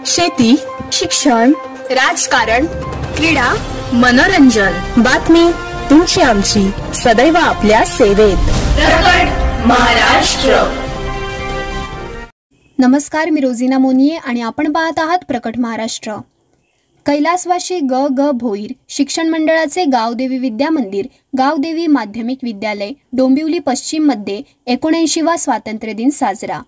शेती, शिक्षण, राजकारण, क्रीडा, मनोरंजन, बातमी तुमची आमची, सदैव आपल्या सेवेत. प्रकट महाराष्ट्र. नमस्कार, मी रोझिना मोनिये आणि आपण पाहत आहात प्रकट महाराष्ट्र. कैलासवासी ग भोईर शिक्षण मंडळाचे गावदेवी विद्या मंदिर, गावदेवी माध्यमिक विद्यालय, डोंबिवली पश्चिम मध्ये 79वा स्वातंत्र्य दिन साजरा.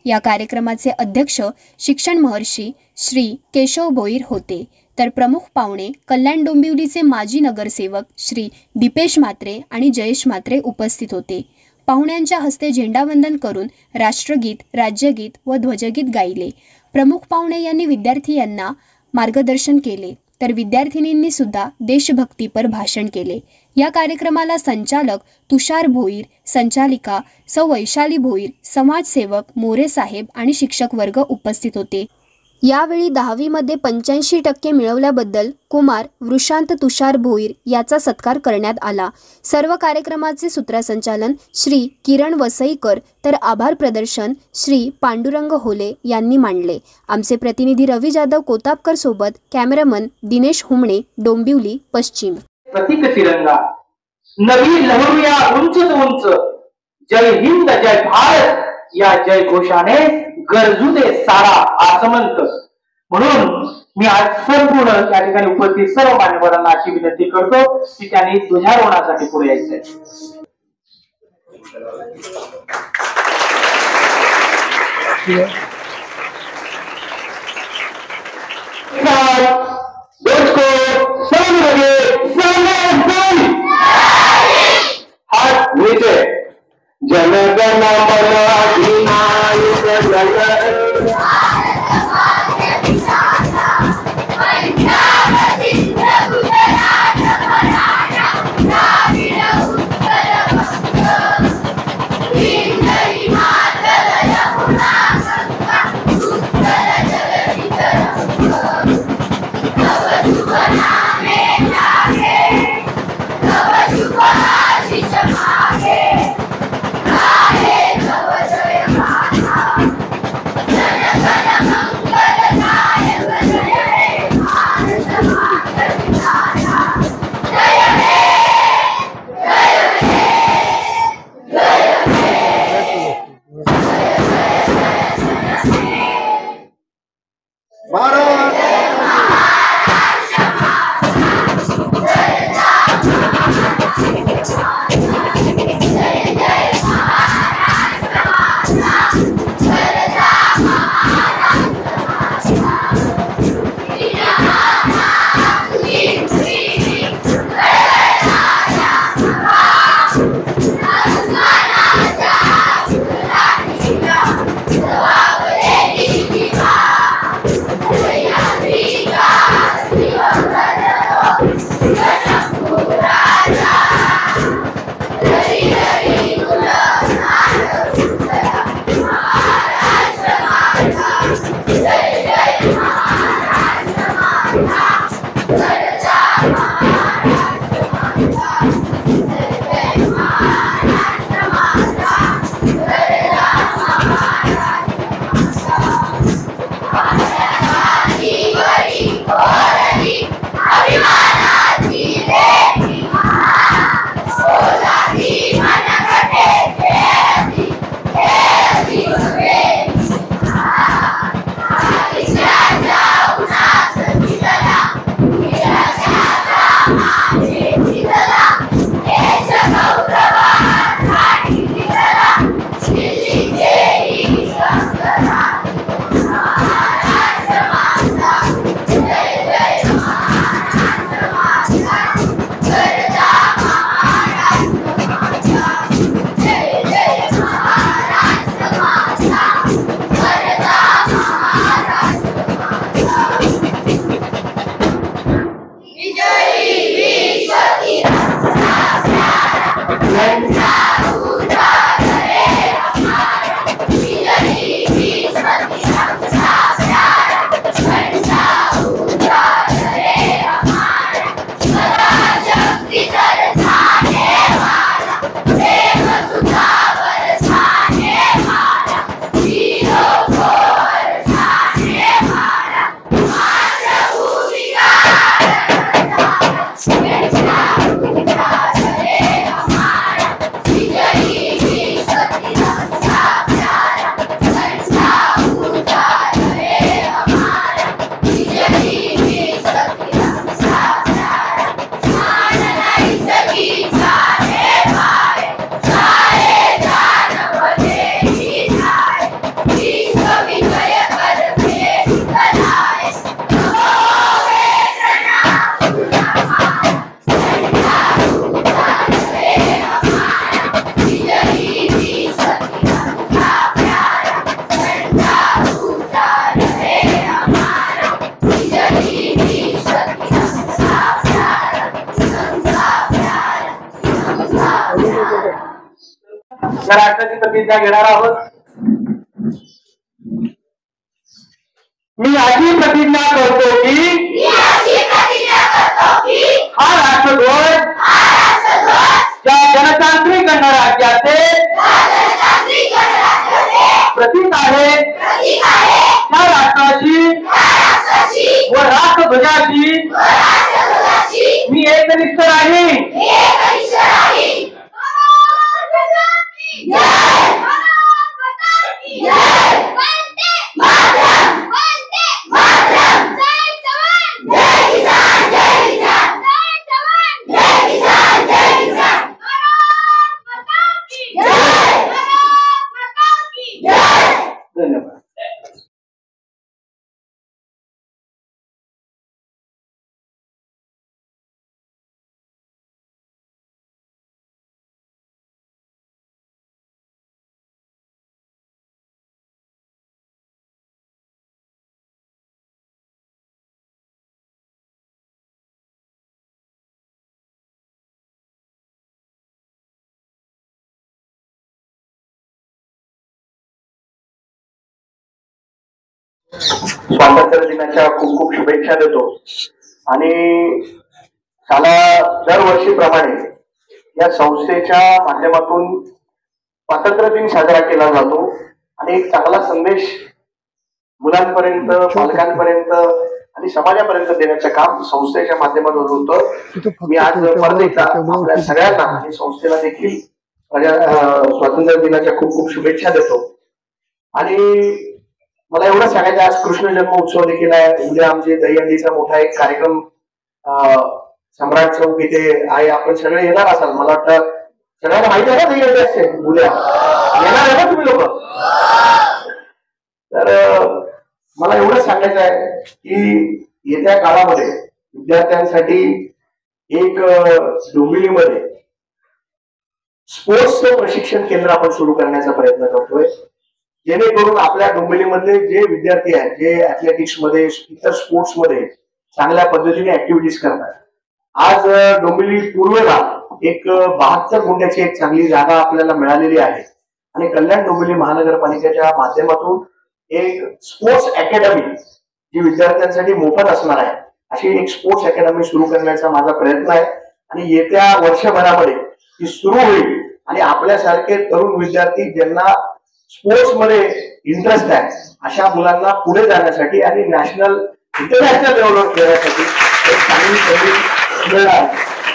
या कार्यक्रमाचे अध्यक्ष शिक्षण महर्षी श्री केशव भोईर होते, तर प्रमुख पाहुणे कल्याण डोंबिवलीचे माजी नगरसेवक श्री दीपेश म्हात्रे आणि जयेश म्हात्रे उपस्थित होते. पाहुण्यांच्या हस्ते झेंडावंदन करून राष्ट्रगीत, राज्यगीत व ध्वजगीत गायले. प्रमुख पाहुणे यांनी विद्यार्थी यांना मार्गदर्शन केले, तर विद्यार्थिनींनी सुद्धा देशभक्तीपर भाषण केले. या कार्यक्रमाला संचालक तुषार भोईर, संचालिका सौ वैशाली भोईर, समाजसेवक मोरे साहेब आणि शिक्षक वर्ग उपस्थित होते. यावेळी 10वी मध्ये 85% मिळवल्याबद्दल कुमार वृषांत तुषार भोईर याचा सत्कार करण्यात आला. सर्व कार्यक्रमाचे सूत्रसंचालन श्री किरण वसईकर, तर आभार प्रदर्शन श्री पांडुरंग होले यांनी मांडले. आमचे प्रतिनिधी रवी जाधव कोतापकर सोबत कॅमेरामन दिनेश हुमणे, डोंबिवली पश्चिम. प्रतीक तिरंगा नवी लहरूया उंच उंच, जय हिंद जय भारत या जय घोषाने गरजू दे सारा आसमंत. म्हणून मी आज संपूर्ण या ठिकाणी उपस्थित सर्व मान्यवरांना अशी विनंती करतो की त्यांनी ध्वजारोहणासाठी पुढे यायचंय. हात नीचे. जनगण मन अधिनायक जय. राष्ट्राची प्रतिज्ञा घेणार आहोत. मी अशी प्रतिज्ञा करतो की हा राष्ट्रध्वज ज्या जनतांत्रिक गणराज्याचे प्रतीक आहे त्या राष्ट्राची व राष्ट्रध्वजाची मी एकनिष्ठ राहीन. धन्यवाद. स्वातंत्र्य दिनाच्या खूप खूप शुभेच्छा देतो. आणि दरवर्षीप्रमाणे या संस्थेच्या माध्यमातून स्वातंत्र्य दिन साजरा केला जातो आणि एक चांगला संदेश मुलांपर्यंत, पालकांपर्यंत आणि समाजापर्यंत देण्याचं काम संस्थेच्या माध्यमातून होतं. मी आज परत एकदा आपल्या सगळ्यांना आणि संस्थेला देखील स्वातंत्र्य दिनाच्या खूप खूप शुभेच्छा देतो. आणि मला एवढं सांगायचं, आज कृष्ण जन्मोत्सव देखील आहे. उद्या आमचे दहीहंडीचा मोठा एक कार्यक्रम सम्राट चौक इथे आहे. आपण सगळे येणार असाल, मला वाटतं सगळ्यांना माहिती आहे ना दहीहंडी असते उद्या. येणार आहे ना तुम्ही लोक? तर मला एवढं सांगायचं आहे की येत्या काळामध्ये विद्यार्थ्यांसाठी एक डोंबिवलीमध्ये स्पोर्ट्सचं प्रशिक्षण केंद्र आपण सुरू करण्याचा प्रयत्न करतोय, जेणेकरून आपल्या डोंबिवलीमधले जे विद्यार्थी आहेत, जे ऍथलेटिक्स मध्ये, इतर स्पोर्ट्स मध्ये चांगल्या पद्धतीने ऍक्टिव्हिटीज करतात. आज डोंबिवली पूर्वेला एक 72 गुंठ्याची एक चांगली जागा आपल्याला मिळालेली आहे आणि कल्याण डोंबिवली महानगरपालिकेच्या माध्यमातून एक स्पोर्ट्स अकॅडमी जी विद्यार्थ्यांसाठी मोफत असणार आहे, अशी एक स्पोर्ट्स अकॅडमी सुरू करण्याचा माझा प्रयत्न आहे. आणि येत्या वर्षभरामध्ये ती सुरू होईल आणि आपल्यासारखे तरुण विद्यार्थी ज्यांना स्पोर्ट्स मध्ये इंटरेस्ट आहे अशा मुलांना पुढे जाण्यासाठी आणि नॅशनल, इंटरनॅशनल लेवलवर खेळण्यासाठी एक चांगली संधी मिळणार.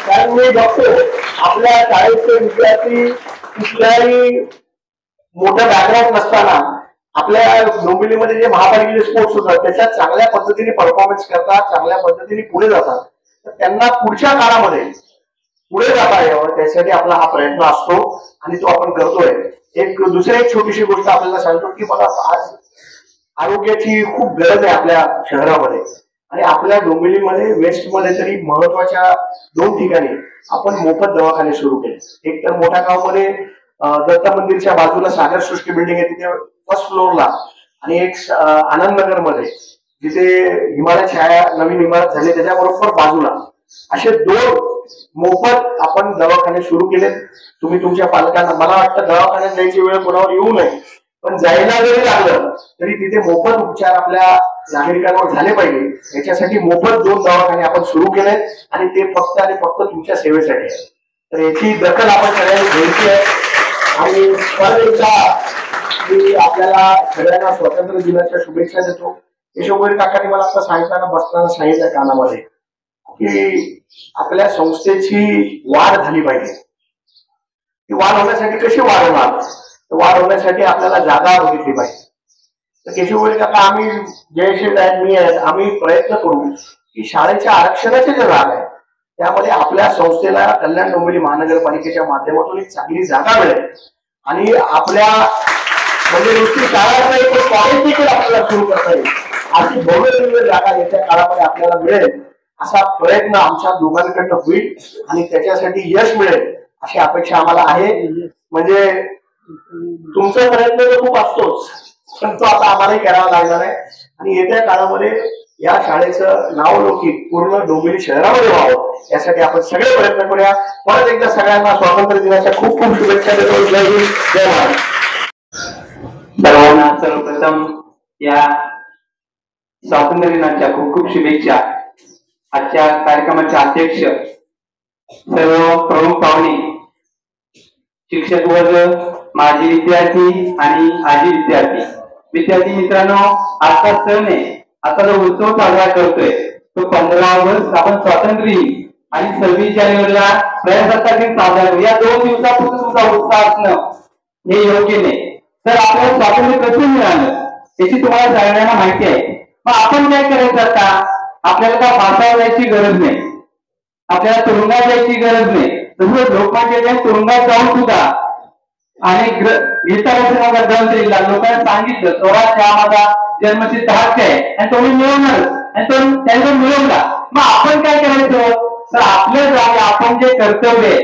कारण मी बघतो आपल्या शाळेचे विद्यार्थी कुठल्याही मोठं बॅकग्राऊंड नसताना आपल्या डोंबिवलीमध्ये जे महापालिकेचे स्पोर्ट्स होतात त्याच्यात चांगल्या पद्धतीने परफॉर्मन्स करतात, चांगल्या पद्धतीने पुढे जातात. तर त्यांना पुढच्या काळामध्ये पुढे जाता यावं त्यासाठी आपला हा प्रयत्न असतो आणि तो आपण करतोय. एक छोटीशी गोष्ट आपल्याला सांगतो की बघा, आज आरोग्याची खूप गरज आहे आपल्या शहरामध्ये आणि आपल्या डोंबिवलीमध्ये वेस्टमध्ये तरी महत्वाच्या 2 ठिकाणी आपण मोफत दवाखाने सुरू केले. एक तर मोठ्या गावमध्ये दत्त मंदिरच्या बाजूला सागर सृष्टी बिल्डिंग आहे तिथे फर्स्ट फ्लोअरला, आणि एक आनंदनगर मध्ये जिथे हिमालय छाया नवीन इमारत झाली त्याच्याबरोबर बाजूला असे 2 मोफत आपण दवाखाने सुरू केले. तुम्ही तुमच्या पालकांना, मला वाटतं दवाखान्यात जायची वेळ कोणावर येऊ नये, पण जायला जरी लागलं तरी तिथे मोफत उपचार आपल्या नागरिकांवर झाले पाहिजे याच्यासाठी मोफत 2 दवाखाने आपण सुरू केले आणि ते फक्त आणि फक्त तुमच्या सेवेसाठी आहे. तर याची दखल आपण सगळ्यांनी घ्यायची आहे. आणि परत एकदा मी आपल्याला सगळ्यांना स्वातंत्र्य दिनाच्या शुभेच्छा देतो. यशोगोरी काकांनी मला आता सांगताना बसताना सांगितलं कानामध्ये की आपल्या संस्थेची वाढ झाली पाहिजे. ती वाढ होण्यासाठी कशी वाढ होणार? वाढ होण्यासाठी आपल्याला जागा बघितली पाहिजे. तर केशवगोरी काका, आम्ही जयश्री आहेत, मी आहेत, आम्ही प्रयत्न करू की शाळेच्या आरक्षणाचे जे जागा आहे त्यामध्ये आपल्या संस्थेला कल्याण डोंबिवली महानगरपालिकेच्या माध्यमातून एक चांगली जागा मिळेल आणि आपल्या म्हणजे नुसती शाळा नाही तर कॉलेज देखील आपल्याला सुरू करता येईल अशी भव्य जागा येत्या काळामध्ये आपल्याला मिळेल असा प्रयत्न आमच्या दोघांकडनं होईल आणि त्याच्यासाठी यश मिळेल अशी अपेक्षा आम्हाला आहे. म्हणजे तुमचा प्रयत्न तर खूप असतोच, पण तो आता आम्हालाही करावा लागणार आहे आणि येत्या काळामध्ये या शाळेचं नावलौकिक पूर्ण डोंबिवली शहरामध्ये व्हावं यासाठी आपण सगळे प्रयत्न करूया. परत एकदा सगळ्यांना स्वातंत्र्य दिनाच्या खूप खूप शुभेच्छा देतो. जय हिंद, जय महाराष्ट्र. सर्वांना सर्वप्रथम या स्वातंत्र्य दिनाच्या खूप खूप शुभेच्छा. आजच्या कार्यक्रमाचे अध्यक्ष, सर्व प्रमुख पाहुणे, शिक्षक वर्ग, माजी विद्यार्थी आणि आजी विद्यार्थी मित्रांनो, आजचा सण आहे, आता जो उत्सव साजरा करतोय तो 15 ऑगस्ट आपण स्वातंत्र्य आणि 26 जानेवारीला प्रजासत्ताक दिन साजरा करू. या 2 दिवसापूर्वी तुमचा उत्साह असणं हे योग्य नाही. तर आपल्याला स्वातंत्र्य कसं मिळालं याची तुम्हाला सगळ्यांना माहिती आहे. मग आपण काय करायचं आता? आपल्याला काय फासावर जायची गरज नाही, आपल्याला तुरुंगात जायची गरज नाही. तसं लोकमान्य तुरुंगात जाऊन सुद्धा आणि ग्रंथ लिहिला, लोकांना सांगितलं स्वराज्य हा माझा जन्मसिद्ध हक्क आहे आणि तो मी मिळवणार आणि तो त्यांनी मिळवला. मग आपण काय करायचं? तर आपल्या जागी आपण जे कर्तव्य आहे,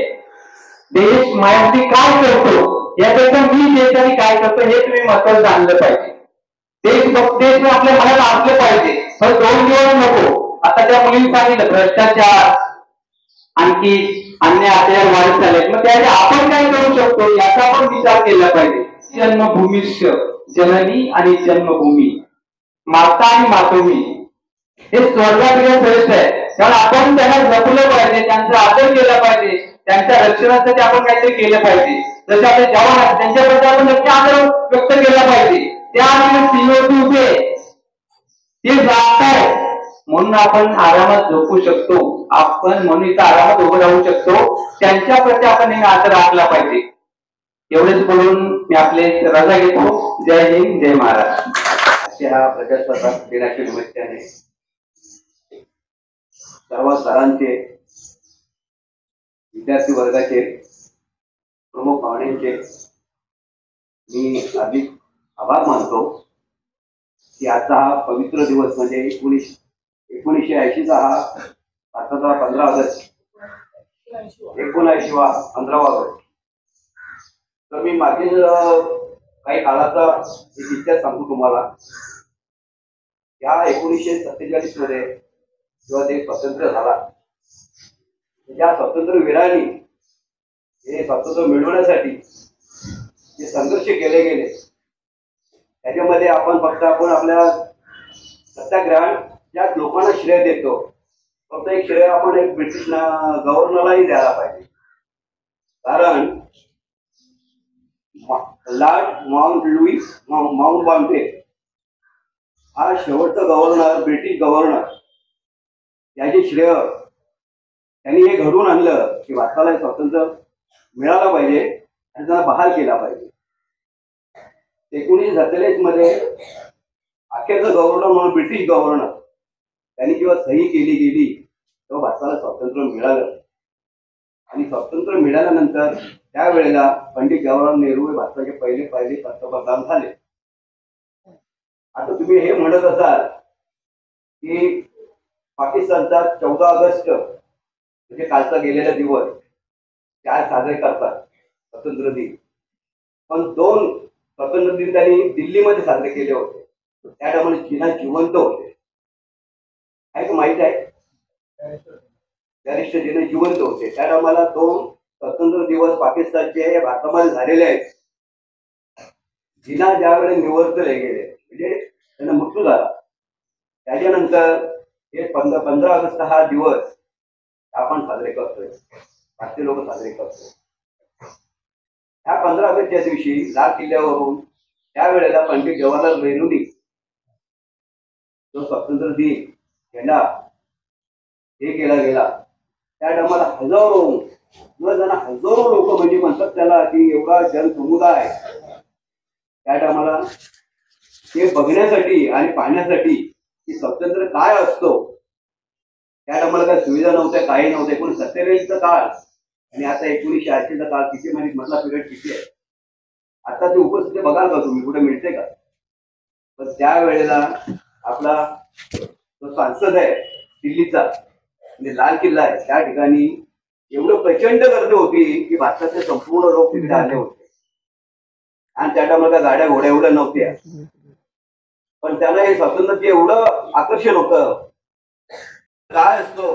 देश माझ्यासाठी काय करतो यापेक्षा मी देशासाठी काय करतो हे तुम्ही महत्त्वाचं जाणलं पाहिजे. देश आपल्या मनात असलं पाहिजे. पण 2 दिवस नको. आता त्या मुलींनी सांगितलं भ्रष्टाचार आणखी अन्य अत्याचार वाढत चालले, मग त्यावेळी आपण काय करू शकतो याचा पण विचार केला पाहिजे. जन्मभूमीश्च जननी आणि जन्मभूमी, माता आणि मातोमी हे स्वर्गापेक्षा श्रेष्ठ आहे. त्यामुळे आपण त्यांना जपलं पाहिजे, त्यांचा आदर केला पाहिजे, त्यांच्या रक्षणासाठी आपण काहीतरी केलं पाहिजे. जसे आपले जवान आहेत त्यांच्याबद्दल आपण नक्की आदर व्यक्त केला पाहिजे. त्या सीमेवरती उभे ते जागताय म्हणून आपण आरामात झोपू शकतो, आपण म्हणून इथं आरामात उभं राहू शकतो. त्यांच्या प्रती आपण नेहमी आदर राखला पाहिजे. एवढेच बोलून मी आपले रजा घेतो. जय हिंद, जय महाराष्ट्र. हा प्रजासत्ताक दिनाच्या निमित्ताने सर्व सरांचे, विद्यार्थी वर्गाचे, प्रमुख पाहुण्यांचे मी अधिक आभार मानतो की आजचा हा पवित्र दिवस म्हणजे 1980चा हा भारताचा 15 ऑगस्ट 1980वा 15 ऑगस्ट. तर मी मागील काही काळाचा एक इतिहास सांगतो तुम्हाला. या 1947 मध्ये जेव्हा देश स्वतंत्र झाला, त्या स्वातंत्र्यवीरांनी हे स्वातंत्र्य मिळवण्यासाठी जे संघर्ष केले गेले त्याच्यामध्ये आपण आपल्या सत्याग्रहात ज्या लोकांना श्रेय देतो, फक्त एक श्रेय आपण एक ब्रिटिश गव्हर्नरलाही द्यायला पाहिजे. कारण लॉर्ड माउंटबॅटन हा शेवटचा गव्हर्नर, ब्रिटिश गव्हर्नर, याचे श्रेय त्यांनी हे घडवून आणलं की भारताला स्वातंत्र्य मिळालं पाहिजे आणि त्यांना बहाल केला पाहिजे. 1947 मध्ये अखेरचं गव्हर्नर म्हणून ब्रिटिश गव्हर्नर त्यांनी जेव्हा सही केली गेली तेव्हा भारताला स्वातंत्र्य मिळालं. आणि स्वातंत्र्य मिळाल्यानंतर त्यावेळेला पंडित जवाहरलाल नेहरू हे भारताचे पहिले पंतप्रधान झाले. आता तुम्ही हे म्हणत असाल की पाकिस्तानचा 14 ऑगस्ट म्हणजे कालचा गेलेला दिवस काय साजरे करतात स्वातंत्र्य दिन, पण 2 स्वातंत्र्य दिन त्यांनी दिल्लीमध्ये साजरे केले होते. त्या टायमाला चीना जिवंत होते, आहे का माहित आहे? बॅरिस्टर जिना जिवंत होते. त्या टायमाला 2 स्वातंत्र्य दिवस पाकिस्तानचे भारतामध्ये झालेले आहेत. जिना ज्यावेळेस निवर्तले गेले म्हणजे त्यांना मृत्यू झाला, त्याच्यानंतर हे 15 ऑगस्ट हा दिवस आपण साजरे करतोय, भारतीय लोक साजरे करतोय. ह्या 15 ऑगस्टच्या दिवशी लाल किल्ल्यावरून त्यावेळेला पंडित जवाहरलाल नेहरूंनी जो स्वातंत्र्य दिन केला हे केला गेला. त्या टायमाला हजारो लोक म्हणजे म्हणतात त्याला की एवढा जनसमुदाय त्या टायमाला ते बघण्यासाठी आणि पाहण्यासाठी की स्वातंत्र्य काय असतो. त्या टायमाला काही सुविधा नव्हत्या, काही नव्हत्या. 1947चा काळ आणि आता 1980चा काळ किती माहिती मधला पिरियड किती आहे. आता ते उपस्थिती बघाल का तुम्ही, कुठे मिळते का? पण त्यावेळेला आपला जो सांसद आहे दिल्लीचा म्हणजे लाल किल्ला आहे त्या ठिकाणी एवढं प्रचंड गर्दी होती की भारताचे संपूर्ण लोक तिकडे आले होते. आणि त्या टायमाला गाड्या घोड्या एवढ्या नव्हत्या, पण त्यांना हे स्वातंत्र्य एवढं आकर्षण होतं. काय असतो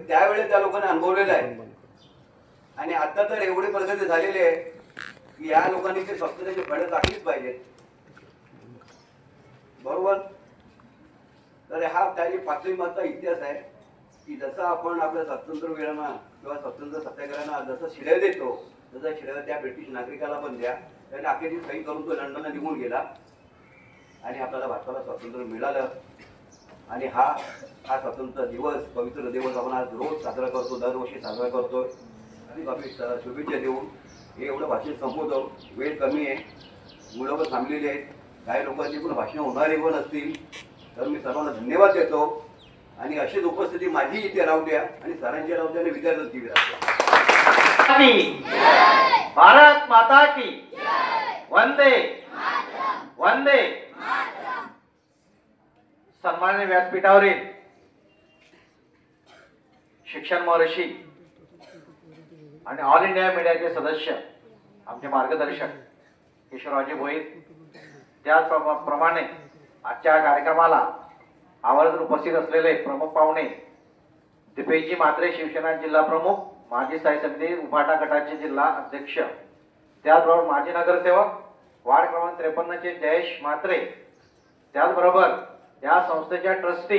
त्यावेळेस त्या लोकांनी अनुभवलेलं आहे. आणि आता तर एवढी प्रगती झालेली आहे की या लोकांनी ते स्वातंत्र्याची फळं टाकलीच पाहिजेत. बरोबर. तर हा त्याची पातळीमागचा इतिहास आहे की जसं आपण आपल्या स्वातंत्र्य वीरांना किंवा स्वातंत्र्य सत्याग्रहांना जसं शिड्या देतो, जसं शिड्या त्या ब्रिटिश नागरिकाला पण द्या. त्याने अखेरची सही करून तो लंडनला निघून गेला आणि आपल्याला भारताला स्वातंत्र्य मिळालं. आणि हा स्वातंत्र्य दिवस, पवित्र दिवस आपण आज रोज साजरा करतो, दरवर्षी साजरा करतोय. आणि बाकी शुभेच्छा देऊन हे एवढं भाषण संपवतो. वेळ कमी आहे, मुलं पण थांबलेली आहेत, काही लोकांची पण भाषणं होणारी पण असतील. तर मी सर्वांना धन्यवाद देतो. आणि अशीच उपस्थिती माझी इथे राहू द्या आणि सरांची राहू द्या आणि विद्यार्थ्यांची राहू द्या. भारत माता की वंदे वंदे. सन्माननीय व्यासपीठावरील शिक्षण महर्षी आणि ऑल इंडिया मीडियाचे सदस्य, आमचे मार्गदर्शक किशोररावजी भोईर, त्याचप्रमाणे आजच्या कार्यक्रमाला आवर्जून उपस्थित असलेले प्रमुख पाहुणे दिपेशजी म्हात्रे, शिवसेना जिल्हा प्रमुख, माजी स्थायी समिती उभाटा गटाचे जिल्हा अध्यक्ष, त्याचबरोबर माजी नगरसेवक वार्ड क्रमांक 53 चे जयेश म्हात्रे, त्याचबरोबर या संस्थेच्या ट्रस्टी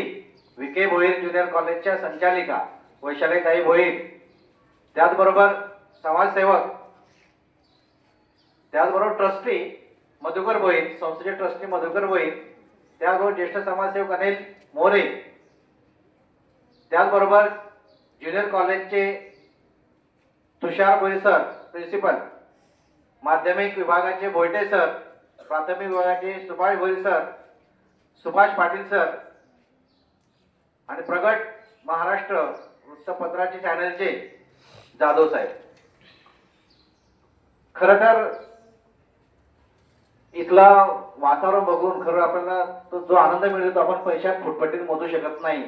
विके भोईर ज्युनियर कॉलेजच्या संचालिका वैशालीताई भोईर, त्याचबरोबर समाजसेवक, त्याचबरोबर ट्रस्टी मधुकर भोईर, संस्थेचे ट्रस्टी मधुकर भोईर, त्याचबरोबर ज्येष्ठ समाजसेवक अनिल मोरे, त्याचबरोबर ज्युनियर कॉलेजचे तुषार भोईर सर प्रिन्सिपल, माध्यमिक विभागाचे भोयटे सर, प्राथमिक विभागाचे सुभाष भोईर सर, सुभाष पाटील सर आणि प्रगट महाराष्ट्र वृत्तपत्राचे चॅनलचे जाधव साहेब. खरं तर इथला वातावरण बघून खरं आपल्याला तो जो आनंद मिळतो आपण पैशात फुटपटीत मोजू शकत नाही.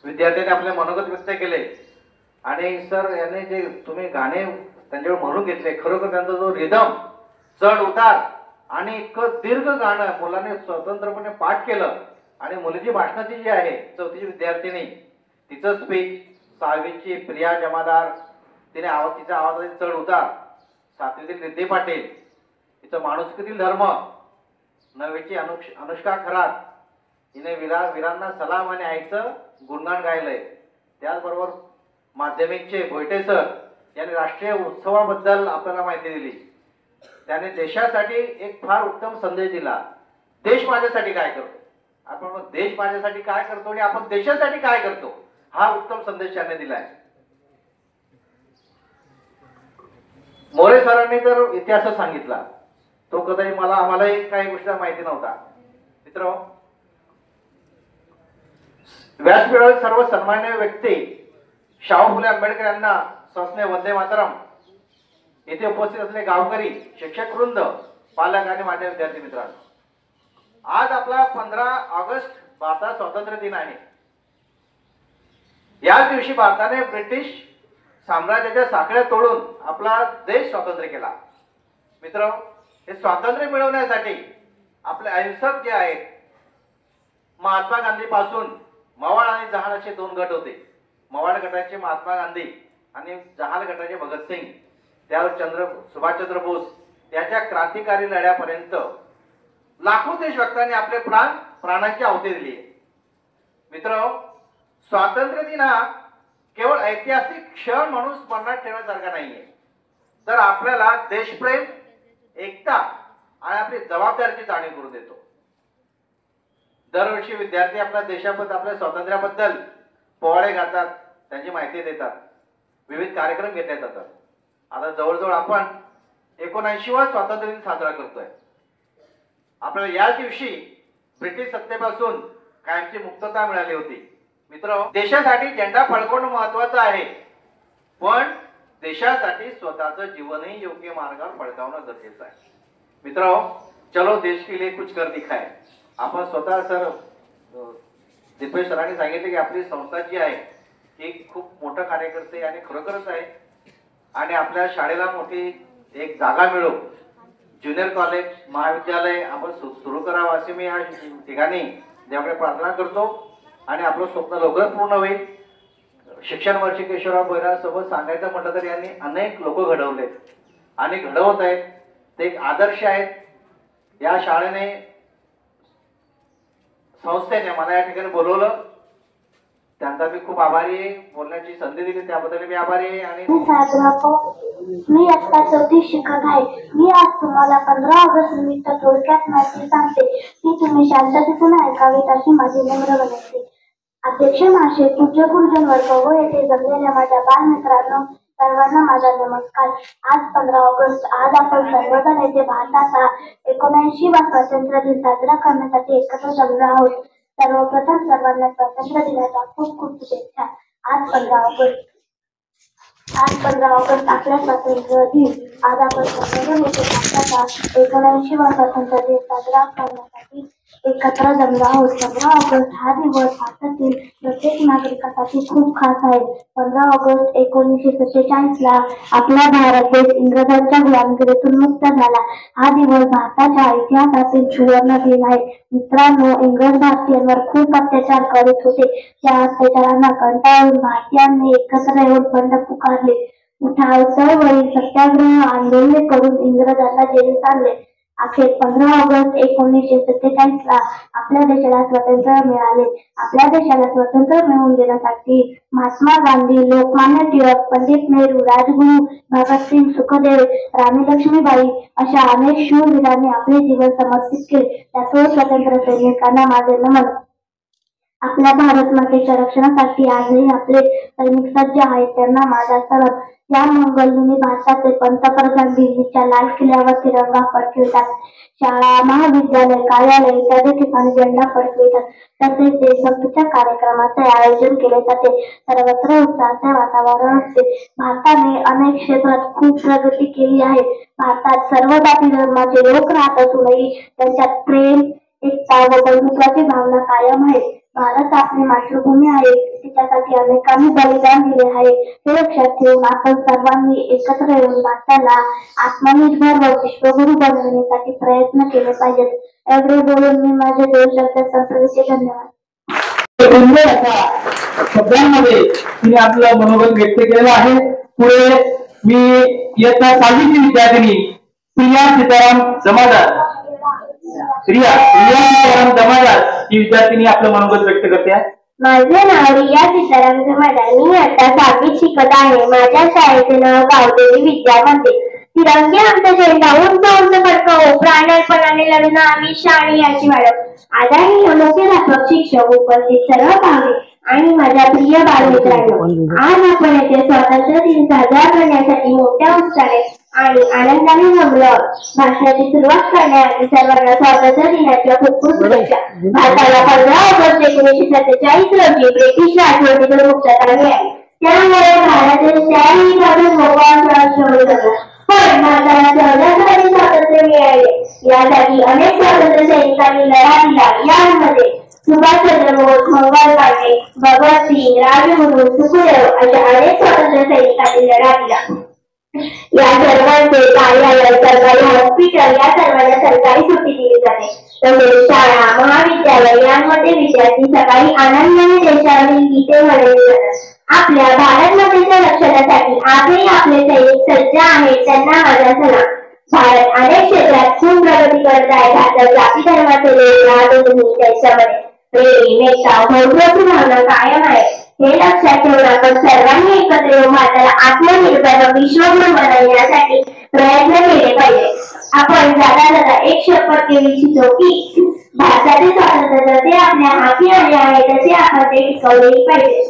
विद्यार्थ्यांनी आपले मनोगत व्यक्त केले आणि सर यांनी जे तुम्ही गाणे त्यांच्यावर म्हणून घेतले, खरोखर त्यांचा जो रिदम, चढ उतार आणि इतकं दीर्घ गाणं मुलांनी स्वतंत्रपणे पाठ केलं. आणि मुलीची भाषणाची जी आहे 4थीची विद्यार्थिनी, तिचं स्पीच, 6वीची प्रिया जमादार, तिने तिचा आवाजातील चढ उतार, 7वीतील रिद्धी पाटील, तिचं माणुसकीतील धर्म, 9वीची अनुष्का खरात, हिने वीरांना सलाम आणि आईचं गुणगान गायलंय. त्याचबरोबर माध्यमिकचे भोयटे सर यांनी राष्ट्रीय उत्सवाबद्दल आपल्याला माहिती दिली. त्याने देशासाठी एक फार उत्तम संदेश दिला. देश माझ्यासाठी काय करतो, आपण देश माझ्यासाठी काय करतो आणि आपण देशासाठी काय करतो, हा उत्तम संदेश त्याने दिलाय. मोरे सरांनी तर इतिहास सांगितला, तो कदाचित आम्हालाही काही गोष्टी माहिती नव्हता. मित्र, व्यासपीठावर सर्व सन्माननीय व्यक्ती शाहू फुले आंबेडकर यांना सस्ने वंदे मातरम. येथे उपस्थित असलेले गावकरी, शिक्षक वृंद, पालक आणि माझ्या विद्यार्थी मित्रांनो, आज आपला 15 ऑगस्ट भारतात स्वातंत्र्य दिन आहे. याच दिवशी भारताने ब्रिटिश साम्राज्याच्या साखळ्या तोडून आपला देश स्वतंत्र केला. मित्र, हे स्वातंत्र्य मिळवण्यासाठी आपले अहिंसक जे आहेत, महात्मा गांधी पासून मवाळ आणि जहाल असे 2 गट होते. मवाळ गटाचे महात्मा गांधी आणि जहाल गटाचे भगतसिंग, त्यावर सुभाषचंद्र बोस, त्याच्या क्रांतिकारी लढ्यापर्यंत लाखो देशभक्तांनी आपले प्राणांची आहुती दिली. मित्र, स्वातंत्र्य दिन हा केवळ ऐतिहासिक क्षण म्हणून स्मरणात ठेवण्यासारखा नाहीये, तर आपल्याला देशप्रेम, एकता आणि आपली जबाबदारीची जाणीव करून देतो. दरवर्षी विद्यार्थी आपल्या देशाबद्दल, आपल्या स्वातंत्र्याबद्दल पोवाडे गातात, त्यांची माहिती देतात, विविध कार्यक्रम घेतले जातात. आता जवळजवळ आपण 79वा स्वातंत्र्य दिन साजरा करतोय. आपल्याला या दिवशी ब्रिटिश सत्तेपासून कायमची मुक्तता मिळाली होती. मित्र, देशासाठी झेंडा फडकवणं महत्वाचं आहे, पण देशासाठी स्वतःचं जीवनही योग्य मार्गावर फडकावणं गरजेचं आहे. मित्र, चलो देश के लिए कुछ कर दिखाए. आपण स्वतः सर दिपेश सरांनी सांगितले की आपली संस्था जी आहे ही खूप मोठं कार्यकर्ते आणि खरोखरच आहे. आणि आपल्या शाळेला मोठी एक जागा मिळो, ज्युनियर कॉलेज महाविद्यालय आपण सुरू करावं असे मी या ठिकाणी देवाकडे प्रार्थना करतो आणि आपलं स्वप्न लवकरच पूर्ण होईल. शिक्षण वर्षी केशवराव भोईर सोबत सांगायचं म्हटलं तर यांनी अनेक लोक घडवले आणि घडवत आहेत. ते एक आदर्श आहेत. या शाळेने संस्थेने मला या ठिकाणी बोलवलं, त्यांचा मी खूप आभारी आहे. बोलण्याची संधी दिली त्याबद्दल मी आभारी आहे. आणि मी आता 4थी शिकत आहे. मी आज तुम्हाला 15 ऑगस्ट निमित्त थोडक्यात माहिती सांगते ती तुम्ही शांततेतून ऐकावीत अशी माझी नम्र विनंती. अध्यक्ष महाशय, पूज्य गुरुजन वर्ग व येथे जमलेल्या माझ्या बालमित्रांनो, सर्वांना माझा नमस्कार. आज 15 ऑगस्ट. आज आपण सर्वजण येथे भारताचा 79वा स्वातंत्र्य दिन साजरा करण्यासाठी एकत्र जमलो आहोत. सर्वप्रथम सर्वांना स्वातंत्र्य दिनाच्या खूप खूप शुभेच्छा. आज 15 ऑगस्ट आपला स्वातंत्र्य दिन. आज आपण सर्वजण येथे भारताचा 79वा स्वातंत्र्य दिन साजरा करण्यासाठी एकत्र जमलो आहोत. 15 ऑगस्ट हा दिवस भारतातील प्रत्येक नागरिकासाठी खूप खास आहे. 15 ऑगस्ट 1947 ला आपला भारत देश इंग्रजांच्या गुलामगिरीतून मुक्त झाला. हा दिवस भारताच्या इतिहासातील सुवर्ण दिन आहे. मित्रांनो, इंग्रज भारतीयांवर खूप अत्याचार करीत होते. त्या अत्याचारांना कंटाळून भारतीयांनी एकत्र येऊन बंड पुकारले. उठाव, चळवळी, सत्याग्रह आंदोलने करून इंग्रजांना जेलीत आणले. अखेर 15 ऑगस्ट 1947 ला आपल्या देशाला स्वातंत्र्य मिळाले. आपल्या देशाला स्वातंत्र्य मिळवून देण्यासाठी महात्मा गांधी, लोकमान्य टिळक, पंडित नेहरू, राजगुरू, भगतसिंग, सुखदेव, राणी लक्ष्मीबाई अशा अनेक शूरवीरांनी आपले जीवन समर्पित केले. त्यातून स्वतंत्र सैनिकांना माझे नमन. आपल्या भारत मातेच्या रक्षणासाठी आजही आपले सैनिक सज्ज आहेत, त्यांना माझा सलाम. या मंगलदिनी भारताचे पंतप्रधान दिल्लीच्या लाल किल्ल्यावर तिरंगा फडकवितात. शाळा, महाविद्यालय, कार्यालय इत्यादी ठिकाणी झेंडा फडकवितात. तसेच देशभक्तीच्या कार्यक्रमाचे आयोजन केले जाते. सर्वत्र उत्साहाचे वातावरण असते. भारताने अनेक क्षेत्रात खूप प्रगती केली आहे. भारतात सर्व जाती धर्माचे लोक राहत असूनही त्यांच्यात प्रेम, एकता व बंधुत्वाची भावना कायम आहे. भारत आपली मातृभूमी आहे. तिच्यासाठी अनेकांनी बलिदान दिले आहे. हे लक्षात ठेवून आपण सर्वांनी एकत्र येऊन भारताला आत्मनिर्भर व विश्वगुरू बनवण्यासाठी प्रयत्न केले पाहिजेत. एवढे बोलून मी माझे 2 शब्द संपविते. धन्यवाद. शब्दांमध्ये तिने आपलं मनोबल व्यक्त केलेलं आहे. पुढे मी इयत्ता 6वीची विद्यार्थिनी प्रिया सीताराम जमादार ही विद्यार्थिनी आपलं मनोगत व्यक्त करते. माझे नाव रिया सीताराम जमादार. मी आता 6वीत शिकत आहे. माझ्या शाळेचे नाव गावदेवी विद्यामंदिर. तिरंगी आमचा झेंडा उंच उंच फडकावू, प्राणार्पणाने लढून आम्ही शाणी याची वाढव. आदरणीय मुख्याध्यापक, शिक्षक, उपस्थित सर्व पाहुणे आणि माझ्या प्रिय बालमित्रांनो, आज आपण येथे स्वातंत्र्य दिन साजरा करण्यासाठी मोठ्या उत्साहाने आणि आनंदाने जमलो. भाषणाची सुरुवात करण्याआधी सर्वांना स्वातंत्र्य दिनाच्या खूप खूप शुभेच्छा. भारताला 15 ऑगस्ट 1947 रोजी ब्रिटिश राजवटीतून मुक्तता मिळाली. त्यामुळे भारत देश त्याही पासून मोकळा राष्ट्र होऊ शकला. पण भारताला 14 स्वातंत्र्य मिळाले. यासाठी अनेक स्वातंत्र्य सैनिकांनी लढा दिला. यामध्ये सुभाषचंद्र बोस, मंगल पांडे, भगतसिंग, राजगुरू, सुखदेव अशा अनेक स्वातंत्र्य सैनिकांनी लढा दिला. या सर्वांचे कार्यालय, सरकारी हॉस्पिटल या सर्वांना सरकारी सुट्टी दिली जाते. तसेच शाळा, महाविद्यालय यांमध्ये विद्यार्थी सकाळी आनंदाने देशावरील गीते म्हणले जातात. आपल्या भारत मातेच्या रक्षणासाठी आजही आपले सैनिक सज्ज आहेत, त्यांना माझा सलाम. भारत अनेक क्षेत्रात खूप प्रगती करत आहे. भारतात जाती धर्माचे लोक राहत असूनही त्यांच्यामध्ये प्रेम, एकता, बंधुत्वाची भावना कायम आहे. हे लक्षात ठेवून आपण सर्वांनी एकत्र येऊन भारताला आत्मनिर्भर व विश्वगुरू बनवण्यासाठी प्रयत्न केले पाहिजे. आपण जाता एक शपथ घेऊ इच्छितो की भारताचे स्वातंत्र्य जसे आपल्या हाती आले आहे तसे आपण ते टिकवले पाहिजे.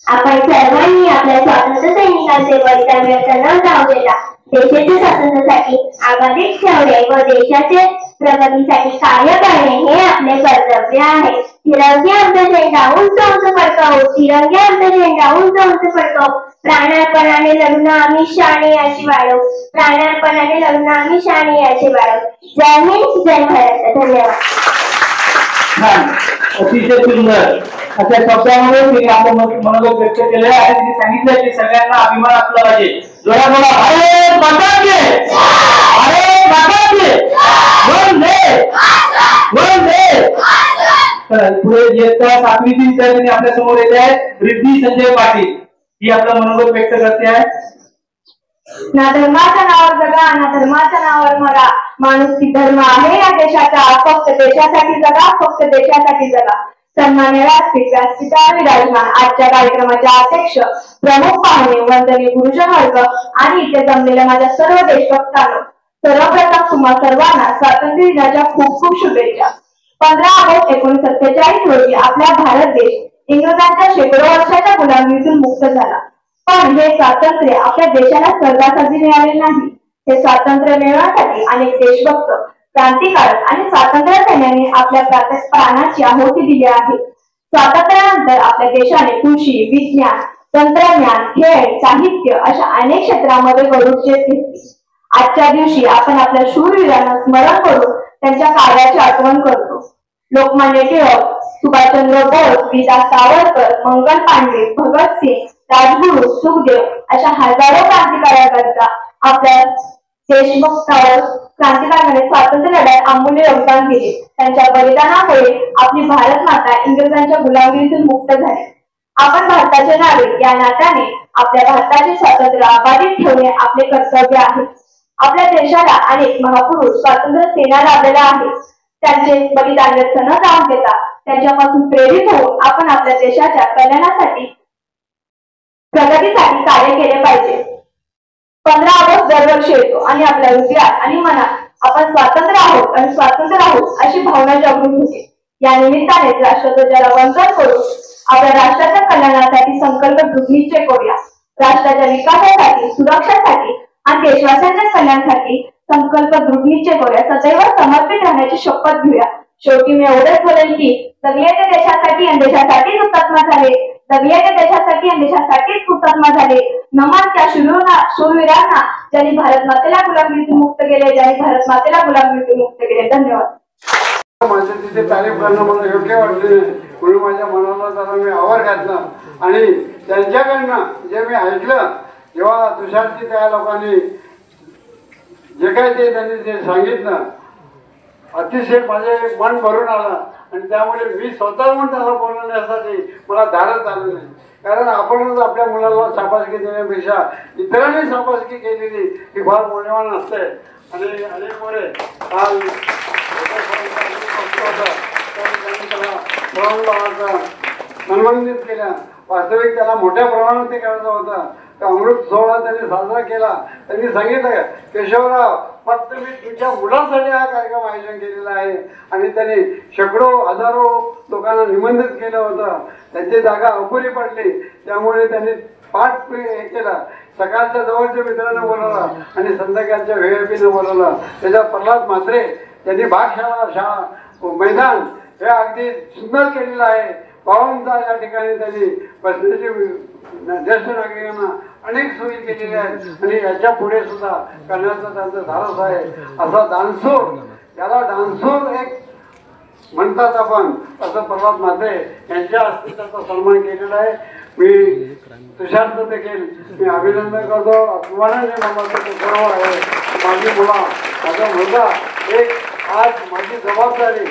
आपण सर्वांनी आपल्या स्वातंत्र्य सैनिकांचे बलिदान व्यर्थ न जाऊ देता देशाच्या स्वातंत्र्यासाठी आघाडीत ठेवणे व देशाच्या प्रगतीसाठी कार्य करणे हे आपले कर्तव्य आहे. तिरंगी आमचा झेंडा उंच उंच फडकावू, तिरंगी आमचा झेंडा उंच उंच फडकावू, प्राणार्पणाने लढून आम्ही शाणी याची वाढवू, प्राणार्पणाने लढून आम्ही शाणी याची वाढवू. जय हिंद, जय महाराष्ट्र. धन्यवाद. अतिशय सुंदर अशा शब्दामध्ये तिने आपलं मनोगत व्यक्त केले आहे. तिने सांगितलं की सगळ्यांना अभिमान असला पाहिजे. जोरा बोला, भारत माता की जय, भारत पुढे इयत्ता 7वीतील विद्यार्थ्यांनी आपल्या समोर येत आहेत रिद्धी संजय पाटील. ही आपलं मनोगत व्यक्त करते आहे. ना धर्माच्या नावावर जगा, ना धर्माच्या नावावर मरा. माणुसकी धर्म आहे या देशाचा. फक्त देशासाठी जगा, फक्त देशासाठी जगा. सन्मान्य व्यासपीठावर विराजमान आजच्या कार्यक्रमाच्या अध्यक्ष, प्रमुख पाहुणे, वंदनीय गुरुजन वर्ग आणि इथे जमलेल्या माझ्या सर्व देशभक्तांनो, सर्वप्रथम तुम्हा सर्वांना स्वातंत्र्य दिनाच्या खूप खूप शुभेच्छा. 15 ऑगस्ट 1947 रोजी आपला भारत देश इंग्रजांच्या शेकडो वर्षाच्या गुलामीतून मुक्त झाला. पण हे स्वातंत्र्य आपल्या देशाला सहजासहजी मिळाले नाही. हे स्वातंत्र्य मिळवण्यासाठी अनेक देशभक्त, क्रांतिकारक आणि स्वातंत्र्य सैन्याने आपल्या प्राणाची आहुती दिली आहे. स्वातंत्र्यानंतर आपल्या देशाने कृषी, विज्ञान, तंत्रज्ञान, खेळ, साहित्य अशा अनेक क्षेत्रामध्ये गरुडचेप घेतली. आजच्या दिवशी आपण आपल्या शूरवीरांना स्मरण करून त्यांच्या कार्याची आठवण करतो. लोकमान्य टिळक, सुभाषचंद्र बोस, वीरा सावरकर, मंगल पांडे, भगतसिंग, राजगुरू, सुखदेव अशा हजारो क्रांतिकारकांचा आपल्या देशभक्तावर क्रांतिकारकाने स्वातंत्र्य लढ्यात अमूल्य योगदान दिले. त्यांच्या बलिदानामुळे आपली भारत माता इंग्रजांच्या गुलामीतून मुक्त झाली. आपण भारताचे नागरिक या नात्याने आपल्या भारताचे स्वातंत्र्य अबाधित ठेवणे आपले कर्तव्य आहे. आपल्या देशाला अनेक महापुरुष स्वातंत्र्य सेना लाभलेल्या आहेत. त्यांचे बलिदान व्यर्थ न जाऊन देता त्यांच्यापासून प्रेरित होऊन आपण आपल्या देशाच्या कल्याणासाठी, प्रगतीसाठी कार्य केले पाहिजे. 15 ऑगस्ट दरवर्षी येतो आणि आपल्या हृदयात आणि मनात आपण स्वातंत्र्य आहोत आणि स्वातंत्र्य आहोत अशी भावना जागृत होते. या निमित्ताने राष्ट्रध्वजाला वंदन करून आपल्या राष्ट्राच्या कल्याणासाठी संकल्प दृढनिश्चय करूया. राष्ट्राच्या विकासासाठी, सुरक्षेसाठी आणि देशवासियांच्या कल्याणासाठी संकल्प दृढनिश्चय करूया. सदैव समर्पित राहण्याची शपथ घेऊया. शेवटी मी एवढंच बोलेल की जगले ते देशासाठी आणि देशासाठीच हुतात्मा झाले. जगले ते देशासाठी आणि देशासाठीच हुतात्मा झाले. नमन त्या शूरवीरांना ज्यांनी भारत मातेला गुलामीतून मुक्त केले, ज्यांनी भारत मातेला गुलामीतून मुक्त केले. धन्यवाद. माझ्या तिथे तारीफ करणं मला योग्य वाटले म्हणून माझ्या मनाला जरा मी आवर घातला आणि त्यांच्याकडनं जे मी ऐकलं, जेव्हा तुषारची त्या लोकांनी जे काय ते त्यांनी जे सांगितलं, अतिशय माझे मन भरून आलं आणि त्यामुळे मी स्वतःहून त्याला बोलवण्यासाठी मला धाडस आलं नाही. कारण आपणच आपल्या मुलाला शाबासकी देण्यापेक्षा इतरांनी शाबासकी केलेली ही फार मौल्यवान असते. आणि अनेक मोरे काल सन्मानित केल्या. वास्तविक त्याला मोठ्या प्रमाणात ते करायचं होतं. अमृत सोहळा त्यांनी साजरा केला. त्यांनी सांगितलं, केशवराव फक्त मी तुमच्या मुलासाठी हा कार्यक्रम आयोजन केलेला आहे. आणि त्यांनी शेकडो हजारो लोकांना निमंत्रित केलं होतं. त्यांची जागा अपुरी पडली, त्यामुळे त्यांनी पाठ हे केलं. सकाळच्या जवळच्या मित्रांना बोलवलं आणि संध्याकाळच्या व्हीआयपीने बोलवलं. त्याच्या प्रल्हाद म्हात्रे त्यांनी शाळा मैदान हे अगदी सुंदर केलेलं आहे. पावनचा या ठिकाणी त्यांनी बसण्याची ज्येष्ठ नागरिकांना अनेक सोयी केलेल्या आहेत आणि याच्या पुढे सुद्धा करण्याचं त्यांचं धाडस आहे. असा दानसूर, त्याला दानसूर एक म्हणतात आपण, असं प्रल्हाद म्हात्रे यांच्या हस्ते त्याचा सन्मान केलेला आहे. मी तुषारचं देखील मी अभिनंदन करतो. अभिमानाने मला त्याचं गर्व आहे. माझी मुला, माझा मुलगा एक आज माझी जबाबदारी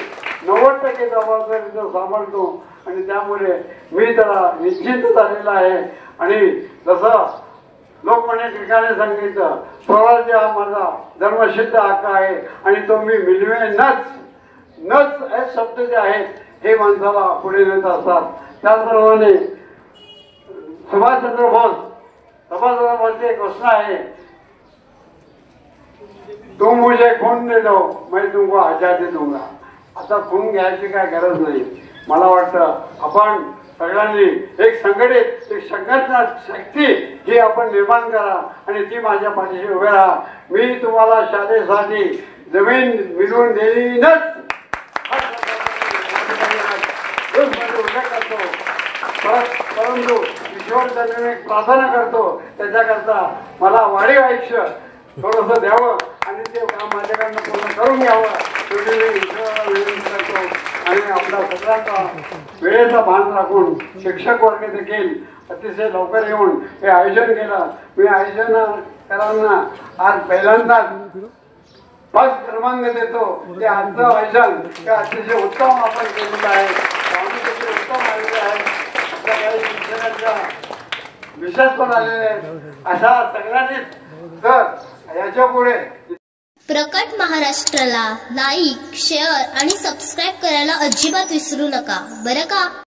90% जबाबदारी तो सांभाळतो आणि त्यामुळे मी त्याला निश्चित झालेला आहे. आणि जसं लोकमान्य टिळकाने सांगितलं, स्वराज्य हा माझा धर्मसिद्ध हक्क आहे आणि तो मी मिळवेनच. नच हे शब्द जे आहेत हे माणसाला पुढे नेत असतात. त्याचप्रमाणे सुभाषचंद्र बोस एक घोषणा आहे, तुम मुझे खून दे दो मैं तुमको आजादी दूंगा. आता खून घ्यायची काय गरज नाही. मला वाटतं आपण सगळ्यांनी एक संघटित, एक संघटना शक्ती ही आपण निर्माण करा आणि ती माझ्या पाठीशी उभे राहा. मी तुम्हाला शाळेसाठी जमीन मिळवून देईनच करतो. परंतु ईश्वरचरणी मी प्रार्थना करतो, त्याच्याकरता मला वाढीव आयुष्य थोडंसं द्यावं आणि ते काम माझ्याकडनं पूर्ण करून घ्यावं शेवटी मी ईश्वराला विनंती करतो. आणि आपला सगळ्यांचा वेळेचा भान राखून शिक्षक वर्ग देखील अतिशय लवकर येऊन हे आयोजन केलं. मी आयोजकांना आज पहिल्यांदाच फर्स्ट क्रमांक देतो ते आजचं व्हायचं ते अतिशय उत्तम आपण केलेलं आहे. उत्तम आलेले आहे. आपल्या काही शिक्षणाच्या विशेष पण आलेले आहेत. अशा सगळ्यांनीच तर याच्या पुढे प्रकट महाराष्ट्राला लाईक, शेअर आणि सबस्क्राईब करायला अजिबात विसरू नका बरं का.